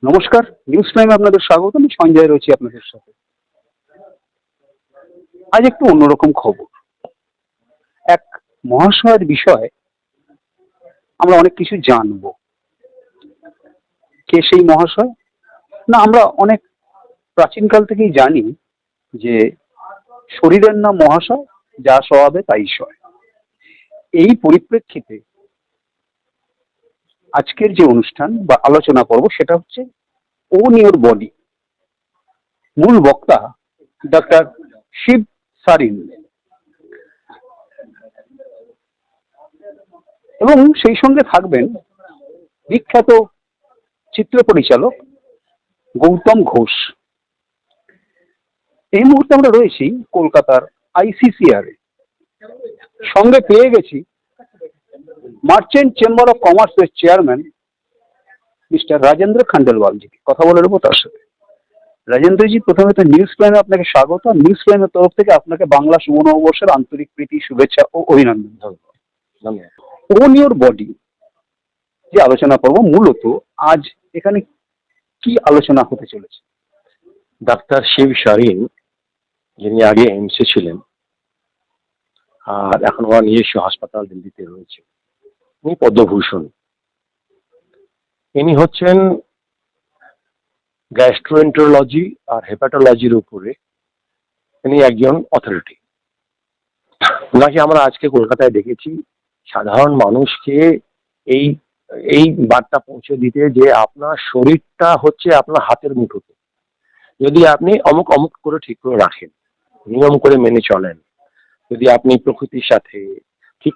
নমস্কার, নিউজ প্রাইমে আপনাদের স্বাগত। আমি সঞ্জয় রয়েছি আপনাদের সাথে। আজ একটু অন্যরকম খবর। এক মহাশয়ের বিষয়ে আমরা অনেক কিছু জানবো। কে সেই মহাশয়? না, আমরা অনেক প্রাচীনকাল থেকেই জানি যে শরীরের নাম মহাশয়, যা স্বভাবে তাই সয়। এই পরিপ্রেক্ষিতে আজকের যে অনুষ্ঠান বা আলোচনা পর্ব সেটা হচ্ছে ওন ইওর বডি। মূল বক্তা ডক্টর শিব সারিন এবং সেই সঙ্গে থাকবেন বিখ্যাত চিত্র পরিচালক গৌতম ঘোষ। এই মুহূর্তে আমরা রয়েছি কলকাতার আইসিসিআর এ। সঙ্গে পেয়ে গেছি মার্চেন্ট চেম্বার অফ কমার্সের চেয়ারম্যান মিস্টার রাজেন্দ্র খান্ডেলওয়ালজিকে। কথা বলে নেবো তার সাথে। রাজেন্দ্রজি, প্রথমে তো নিউজ প্রাইমে আপনাকে স্বাগত। নিউজ প্রাইমের তরফ থেকে আপনাকে বাংলা শুভ নববর্ষের আন্তরিক প্রীতি, শুভেচ্ছা ও অভিনন্দন। ধন্যবাদ। ওন ইওর বডি যে আলোচনা করব, মূলত আজ এখানে কি আলোচনা হতে চলেছে? ডাক্তার শিব সারিন, যিনি আগে এমসে ছিলেন আর এখন ওনার নিজস্ব হাসপাতাল দিল্লিতে রয়েছে, উনি পদ্মভূষণ। ইনি হচ্ছেন গ্যাস্ট্রোএন্টারোলজি আর হেপাটোলজির উপরে ইনি একজন অথরিটি। ওনাকে আমরা আজকে কলকাতায় দেখেছি সাধারণ মানুষকে এই এই বার্তা পৌঁছে দিতে যে আপনার শরীরটা হচ্ছে আপনার হাতের মুঠোতে। যদি আপনি অমুক অমুক করে ঠিক করে রাখেন, নিয়ম করে মেনে চলেন, যদি আপনি প্রকৃতির সাথে ঠিক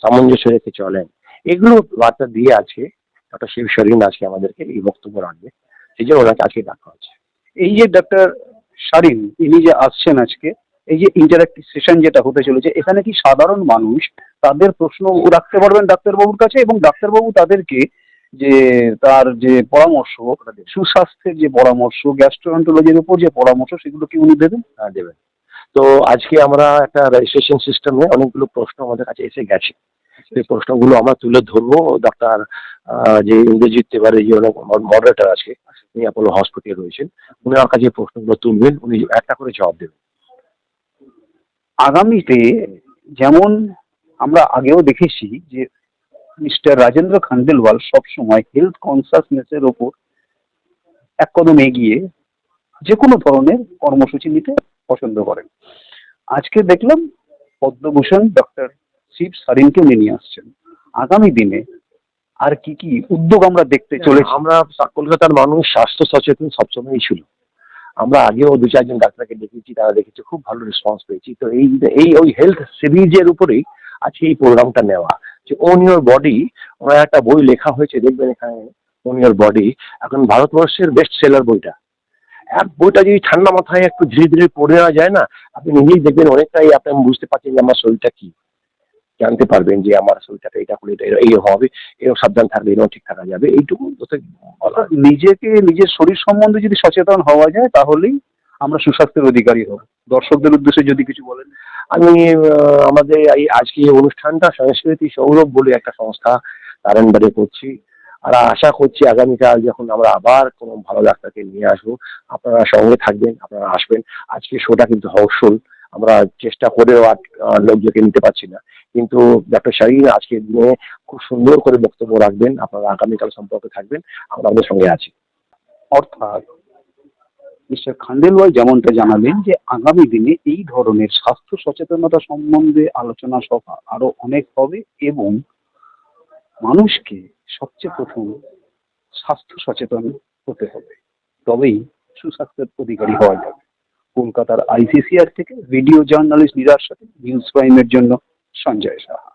সামঞ্জস্য রেখে চলেন, এগুলো বার্তা দিয়ে আছে ডক্টর শিব সারিন আজকে আমাদেরকে এই বক্তব্য রাখবে। সেই জন্য ওনাকে আজকে ডাকা হচ্ছে। এই যে ডক্টর সারিন ইনি যে আসছেন আজকে, এই যে ইন্টারাক্টিভ সেশন যেটা হতে চলেছে, এখানে কি সাধারণ মানুষ তাদের প্রশ্ন রাখতে পারবেন ডাক্তারবাবুর কাছে, এবং ডাক্তারবাবু তাদেরকে যে তার যে পরামর্শ, সুস্বাস্থ্যের যে পরামর্শ, গ্যাস্ট্রোএন্টারোলজির উপর যে পরামর্শ, সেগুলো কি উনি দেবেন? হ্যাঁ, দেবেন। তো আজকে আমরা একটা রেজিস্ট্রেশন সিস্টেমে অনেকগুলো প্রশ্ন আমাদের কাছে এসে গেছে। সেই প্রশ্নগুলো আমরা তুলে ধরবো। ডক্টর যে ইন্দ্রজিৎ তিওয়ারি, যে মডারেটর আছে, উনি অ্যাপোলো হসপিটালে রয়েছেন, উনি আমার কাছে প্রশ্নগুলো তুলবেন, উনি একটা করে জবাব দেবেন। আগামীতে যেমন আমরা আগেও দেখেছি যে মিস্টার রাজেন্দ্র খান্ডেলওয়াল সবসময় হেলথ কনসাসনেসের ওপর এক কদম এগিয়ে যে কোনো ধরনের কর্মসূচি নিতে পছন্দ করেন। আজকে দেখলাম পদ্মভূষণ ডক্টর শিব সারিনকে নিয়ে আসছেন। আগামী দিনে আর কি কি উদ্যোগ আমরা দেখতে চলেছি? আমরা কলকাতার মানুষ স্বাস্থ্য সচেতন সবসময়ই ছিল। আমরা আগেও 2-4 জন ডাক্তারকে দেখেছি, তারা দেখেছে খুব ভালো রেসপন্স পেয়েছি। তো এই ওই হেলথ সিরিজের উপরেই আজকে এই প্রোগ্রামটা নেওয়া, যে ওন ইওর বডি। ওনার একটা বই লেখা হয়েছে, দেখবেন এখানে, ওন ইওর বডি। এখন ভারতবর্ষের বেস্ট সেলার বইটা। বইটা যদি ঠান্ডা মাথায় একটু ধীরে ধীরে পড়ে নেওয়া যায় না, আপনি নিজেই দেখবেন অনেকটাই আপনি বুঝতে পারছেন যে আমার শরীরটা কি, জানতে পারবেন যে আমার শরীরটাকে এটা করলে এটা এই হবে, এরকম সাবধান থাকলে এরকম ঠিক থাকা যাবে। এইটুকু নিজেকে, নিজের শরীর সম্বন্ধে যদি সচেতন হওয়া যায়, তাহলেই আমরা সুস্বাস্থ্যের অধিকারী হব। দর্শকদের উদ্দেশ্যে যদি কিছু বলেন। আমি আমাদের এই আজকে এই অনুষ্ঠানটা সংস্কৃতি সৌরভ বলে একটা সংস্থা নারায়ণবাড়ে করছি, আর আশা করছি আগামীকাল যখন আমরা আবার কোনো ভালো ডাক্তারকে নিয়ে আসবো, আপনারা সঙ্গে থাকবেন, আপনারা আসবেন। আজকে শোটা কিন্তু হাউসফুল, আমরা চেষ্টা করেও লোকজনকে নিতে পারছি না, কিন্তু ডক্টর সারিন আজকের দিনে খুব সুন্দর করে বক্তব্য রাখবেন। আপনারা আগামীকাল সম্পর্কে থাকবেন, আমরা আমাদের সঙ্গে আছি। অর্থাৎ মিস্টার খান্ডেলওয়াল যেমনটা জানালেন যে আগামী দিনে এই ধরনের স্বাস্থ্য সচেতনতা সম্বন্ধে আলোচনা সভা আরো অনেক হবে, এবং মানুষকে সবচেয়ে প্রথম স্বাস্থ্য সচেতন হতে হবে, তবেই সুস্বাস্থ্যের অধিকারী হওয়া যাবে। কলকাতার আইসিসিআর থেকে ভিডিও জার্নালিস্ট নীরার সাথে নিউজ প্রাইমের জন্য সঞ্জয় সাহা।